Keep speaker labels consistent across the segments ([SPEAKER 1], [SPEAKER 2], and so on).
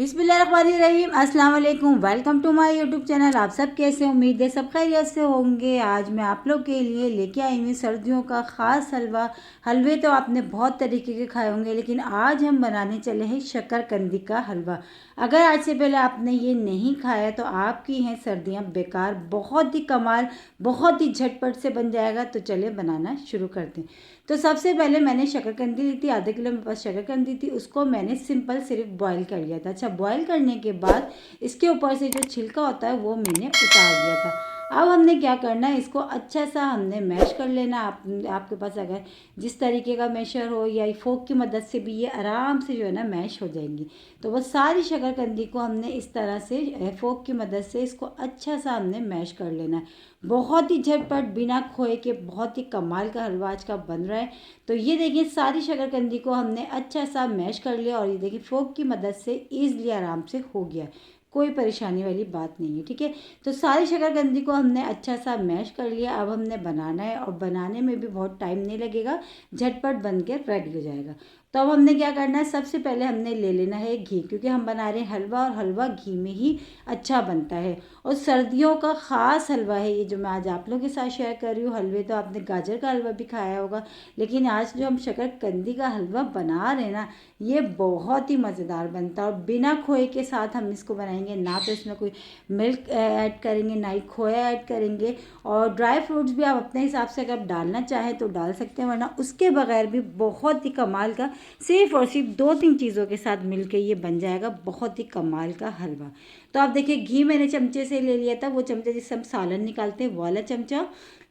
[SPEAKER 1] बिस्मिल्लाहिर्रहमानिर्रहीम, अस्सलाम वालेकुम। Welcome to my YouTube channel. आप सब कैसे, उम्मीद है सब खैरियत से होंगे। आज मैं आप लोग के लिए लेके आई हूँ सर्दियों का ख़ास हलवा। हलवे तो आपने बहुत तरीके के खाए होंगे, लेकिन आज हम बनाने चले हैं शकरकंदी का हलवा। अगर आज से पहले आपने ये नहीं खाया तो आपकी हैं सर्दियाँ बेकार। बहुत ही कमाल, बहुत ही झटपट से बन जाएगा। तो चलिए बनाना शुरू करते हैं। तो सबसे पहले मैंने शकरकंदी ली थी, आधा किलो मेरे पास शकरकंदी थी। उसको मैंने सिंपल सिर्फ बॉईल कर लिया था। अच्छा, बॉईल करने के बाद इसके ऊपर से जो छिलका होता है वो मैंने उतार दिया था। अब हमने क्या करना है, इसको अच्छा सा हमने मैश कर लेना। आपके पास अगर जिस तरीके का मैशर हो या फोक की मदद से भी ये आराम से जो है ना मैश हो जाएंगी। तो बस सारी शकरकंदी को हमने इस तरह से फोक की मदद से इसको अच्छा सा हमने मैश कर लेना है। बहुत ही झटपट बिना खोए के बहुत ही कमाल का हलवा आज का बन रहा है। तो ये देखिए सारी शकरकंदी को हमने अच्छा सा मैश कर लिया और ये देखिए फोक की मदद से ईज़िली आराम से हो गया। कोई परेशानी वाली बात नहीं है, ठीक है। तो सारी शकरकंदी को हमने अच्छा सा मैश कर लिया। अब हमने बनाना है और बनाने में भी बहुत टाइम नहीं लगेगा, झटपट बन के रेडी हो जाएगा। तो अब हमने क्या करना है, सबसे पहले हमने ले लेना है घी, क्योंकि हम बना रहे हैं हलवा और हलवा घी में ही अच्छा बनता है। और सर्दियों का ख़ास हलवा है ये जो मैं आज आप लोगों के साथ शेयर कर रही हूँ। हलवे तो आपने गाजर का हलवा भी खाया होगा, लेकिन आज जो हम शकरकंदी का हलवा बना रहे हैं ना, ये बहुत ही मज़ेदार बनता है। और बिना खोए के साथ हम इसको बनाएंगे, ना तो इसमें कोई मिल्क ऐड करेंगे ना ही खोया ऐड करेंगे। और ड्राई फ्रूट्स भी आप अपने हिसाब से अगर डालना चाहें तो डाल सकते हैं, वरना उसके बगैर भी बहुत ही कमाल का सिर्फ और सिर्फ 2-3 चीज़ों के साथ मिलके ये बन जाएगा बहुत ही कमाल का हलवा। तो आप देखिए घी मैंने चमचे से ले लिया था, वो चमचे जिससे हम सालन निकालते हैं वो वाला चमचा।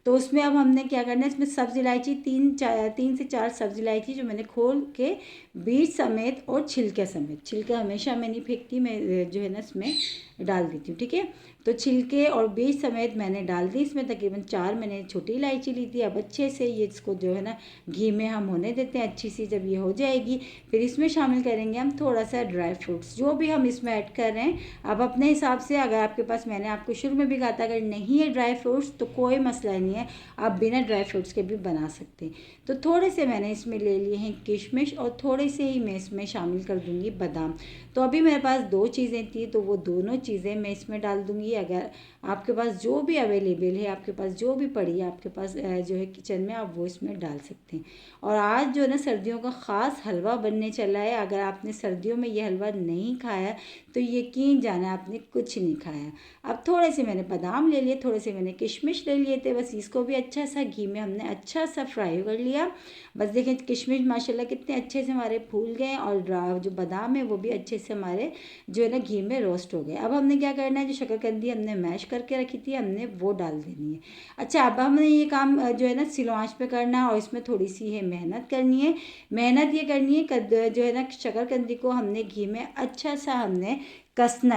[SPEAKER 1] तो उसमें अब हमने क्या करना है, इसमें सब्ज़ इलायची 3 से 4 सब्ज़ इलायची जो मैंने खोल के बीज समेत और छिलके समेत, छिलके हमेशा मैं नहीं फेंकती, मैं जो है ना इसमें डाल देती हूँ, ठीक है। तो छिलके और बीज समेत मैंने डाल दी। इसमें तकरीबन 4 मैंने छोटी इलायची ली थी। अब अच्छे से ये इसको जो है ना घी में हम होने देते हैं अच्छी सी। जब ये हो जाएगी फिर इसमें शामिल करेंगे हम थोड़ा सा ड्राई फ्रूट्स, जो भी हम इसमें ऐड कर रहे हैं अब अपने हिसाब से। अगर आपके पास, मैंने आपको शुरू में भी कहा था, अगर नहीं है ड्राई फ्रूट्स तो कोई मसला नहीं है, आप बिना ड्राई फ्रूट्स के भी बना सकते हैं। तो थोड़े से मैंने इसमें ले लिए हैं किशमिश और थोड़े से ही मैं इसमें शामिल कर दूँगी बादाम। तो अभी मेरे पास 2 चीज़ें थी तो वो दोनों चीज़ें मैं इसमें डाल दूँगी। अगर आपके पास जो भी अवेलेबल है, आपके पास जो भी पड़ी है आपके पास जो है किचन में, आप वो इसमें डाल सकते हैं। और आज जो है ना सर्दियों का ख़ास हलवा बनने चला है। अगर आपने सर्दियों में ये हलवा नहीं खाया तो यकीन जाना आपने कुछ नहीं खाया। अब थोड़े से मैंने बादाम ले लिए, थोड़े से मैंने किशमिश ले लिए थे। बस इसको भी अच्छा सा घी में हमने अच्छा सा फ्राई कर लिया। बस देखें किशमिश माशाल्लाह कितने अच्छे से हमारे फूल गए और जो बादाम है वो भी अच्छे से हमारे जो है ना घी में रोस्ट हो गए। अब हमने क्या करना है, जो शकरकंदी हमने मैश करके रखी थी हमने वो डाल देनी है। अच्छा, अब हमने ये काम जो है ना स्लो आंच पे करना है और इसमें थोड़ी सी है मेहनत करनी है। मेहनत ये करनी है जो है ना शकरकंदी को हमने घी में अच्छा सा हमने कसना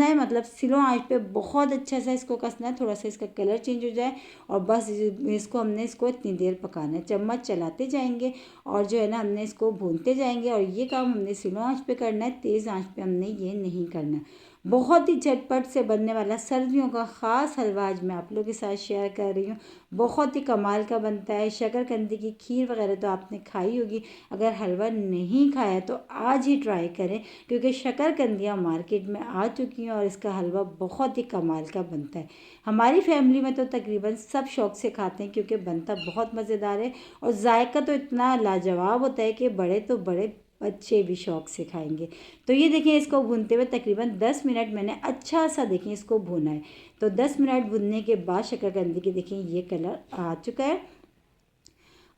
[SPEAKER 1] है मतलब स्लो आंच पे बहुत अच्छा सा इसको कसना है, थोड़ा सा इसका कलर चेंज हो जाए। और बस इसको इतनी देर पकाना है, चम्मच चलाते जाएंगे और जो है ना हमने इसको भूनते जाएंगे। और ये काम हमने स्लो आंच पे करना है, तेज़ आंच पे हमने ये नहीं करना। बहुत ही झटपट से बनने वाला सर्दियों का ख़ास हलवा आज मैं आप लोगों के साथ शेयर कर रही हूँ। बहुत ही कमाल का बनता है। शकरकंदी की खीर वगैरह तो आपने खाई होगी, अगर हलवा नहीं खाया तो आज ही ट्राई करें, क्योंकि शकरकंदियाँ मार्केट में आ चुकी हैं और इसका हलवा बहुत ही कमाल का बनता है। हमारी फैमिली में तो तकरीबन सब शौक़ से खाते हैं, क्योंकि बनता बहुत मज़ेदार है और जायका तो इतना लाजवाब होता है कि बड़े तो बड़े बच्चे भी शौक़ से खाएंगे। तो ये देखें इसको भूनते हुए तकरीबन 10 मिनट मैंने अच्छा सा देखें इसको भूना है। तो 10 मिनट भुनने के बाद शकरकंदी के देखें ये कलर आ चुका है।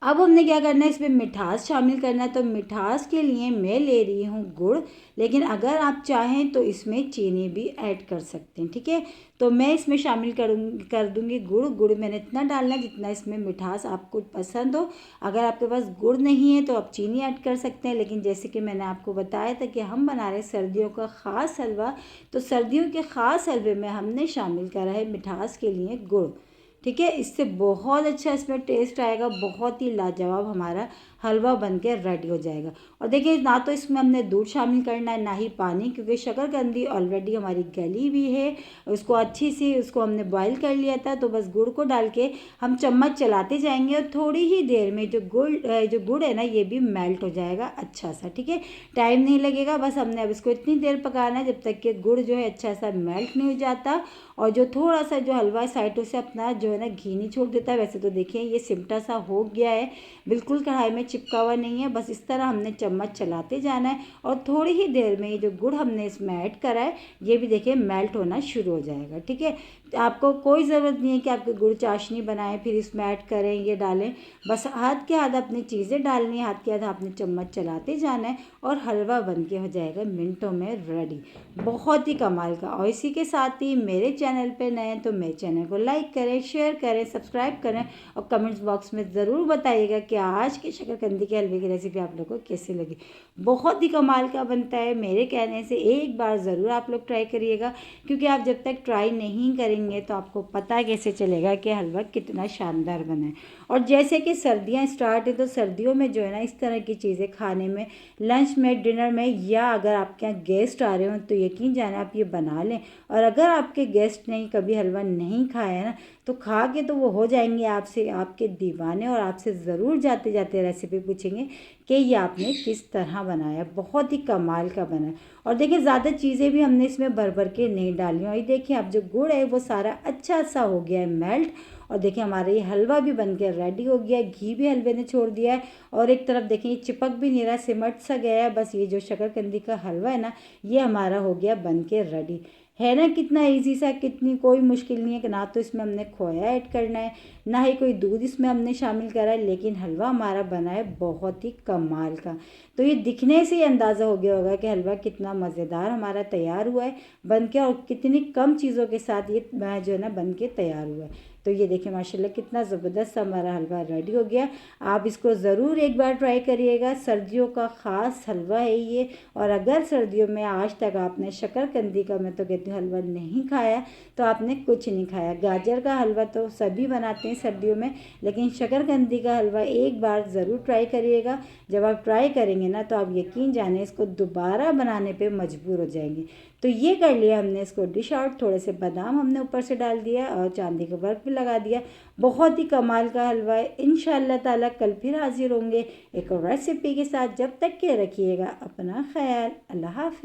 [SPEAKER 1] अब हमने क्या करना है, इसमें मिठास शामिल करना है। तो मिठास के लिए मैं ले रही हूँ गुड़, लेकिन अगर आप चाहें तो इसमें चीनी भी ऐड कर सकते हैं, ठीक है। तो मैं इसमें शामिल कर दूँगी गुड़ मैंने इतना डालना है जितना इसमें मिठास आपको पसंद हो। अगर आपके पास गुड़ नहीं है तो आप चीनी ऐड कर सकते हैं, लेकिन जैसे कि मैंने आपको बताया था कि हम बना रहे हैं सर्दियों का ख़ास हलवा, तो सर्दियों के ख़ास हलवे में हमने शामिल करा है मिठास के लिए गुड़, ठीक है। इससे बहुत अच्छा इसमें टेस्ट आएगा, बहुत ही लाजवाब हमारा हलवा बन के रेडी हो जाएगा। और देखिए ना तो इसमें हमने दूध शामिल करना है ना ही पानी, क्योंकि शकरकंदी ऑलरेडी हमारी गली भी है, उसको अच्छी सी उसको हमने बॉईल कर लिया था। तो बस गुड़ को डाल के हम चम्मच चलाते जाएंगे और थोड़ी ही देर में जो गुड़ है ना ये भी मेल्ट हो जाएगा अच्छा सा। ठीक है, टाइम नहीं लगेगा, बस हमने अब इसको इतनी देर पकाना है जब तक कि गुड़ जो है अच्छा सा मेल्ट नहीं हो जाता और जो थोड़ा सा जो हलवा साइडों से अपना जो है ना घी नहीं छोड़ देता। वैसे तो देखिए ये सिमटा सा हो गया है, बिल्कुल कढ़ाई में चिपका हुआ नहीं है। बस इस तरह हमने चम्मच चलाते जाना है और थोड़ी ही देर में ये जो गुड़ हमने इसमें ऐड करा है ये भी देखिए मेल्ट होना शुरू हो जाएगा। ठीक है, आपको कोई ज़रूरत नहीं है कि आपके गुड़ चाशनी बनाएं फिर इसमें ऐड करें ये डालें, बस हाथ के हाथ अपनी चीज़ें डालनी है, हाथ के हाथ आपने चम्मच चलाते जाना है और हलवा बन के हो जाएगा मिनटों में रेडी। बहुत ही कमाल का। और इसी के साथ ही मेरे चैनल पे नए हैं तो मेरे चैनल को लाइक करें, शेयर करें, सब्सक्राइब करें और कमेंट्स बॉक्स में ज़रूर बताइएगा कि आज के शकरकंदी के हलवे की रेसिपी आप लोगों को कैसी लगी। बहुत ही कमाल का बनता है, मेरे कहने से एक बार ज़रूर आप लोग ट्राई करिएगा, क्योंकि आप जब तक ट्राई नहीं करेंगे तो आपको पता कैसे चलेगा कि हलवा कितना शानदार बना है। और जैसे कि सर्दियाँ स्टार्ट है तो सर्दियों में जो है ना इस तरह की चीज़ें खाने में, लंच में, डिनर में, या अगर आपके यहाँ गेस्ट आ रहे हो तो यकीन जाने आप ये बना लें। और अगर आपके गेस्ट ने कभी हलवा नहीं खाया है ना तो खा के तो वो हो जाएंगे आपसे आपके दीवाने और आपसे ज़रूर जाते जाते रेसिपी पूछेंगे कि ये आपने किस तरह बनाया। बहुत ही कमाल का बना है। और देखिए ज़्यादा चीज़ें भी हमने इसमें भर भर के नहीं डाली। और ये देखिए अब जो गुड़ है वो सारा अच्छा सा हो गया है मेल्ट। और देखिए हमारा ये हलवा भी बन के रेडी हो गया है, घी भी हलवे ने छोड़ दिया है और एक तरफ देखिए ये चिपक भी नहीं रहा, सिमट सा गया है। बस ये जो शकरकंदी का हलवा है ना ये हमारा हो गया बन के रेडी। है ना कितना इजी सा, कितनी कोई मुश्किल नहीं है कि ना तो इसमें हमने खोया ऐड करना है ना ही कोई दूध इसमें हमने शामिल करा है, लेकिन हलवा हमारा बना है बहुत ही कमाल का। तो ये दिखने से ही अंदाज़ा हो गया होगा कि हलवा कितना मज़ेदार हमारा तैयार हुआ है बन के, और कितनी कम चीज़ों के साथ ये जो है ना बन के तैयार हुआ है। तो ये देखिए माशाल्लाह कितना ज़बरदस्त हमारा हलवा रेडी हो गया। आप इसको ज़रूर एक बार ट्राई करिएगा, सर्दियों का ख़ास हलवा है ये। और अगर सर्दियों में आज तक आपने शकरकंदी का, मैं तो कहती हूँ, हलवा नहीं खाया तो आपने कुछ नहीं खाया। गाजर का हलवा तो सभी बनाते हैं सर्दियों में, लेकिन शकरकंदी का हलवा एक बार ज़रूर ट्राई करिएगा। जब आप ट्राई करेंगे ना तो आप यकीन जाने इसको दोबारा बनाने पे मजबूर हो जाएंगे। तो ये कर लिया हमने इसको डिश आउट, थोड़े से बादाम हमने ऊपर से डाल दिया और चांदी का वर्क भी लगा दिया। बहुत ही कमाल का हलवा है। इंशाअल्लाह ताला कल फिर हाजिर होंगे एक और रेसिपी के साथ। जब तक के रखिएगा अपना ख्याल। अल्लाह हाफिज़।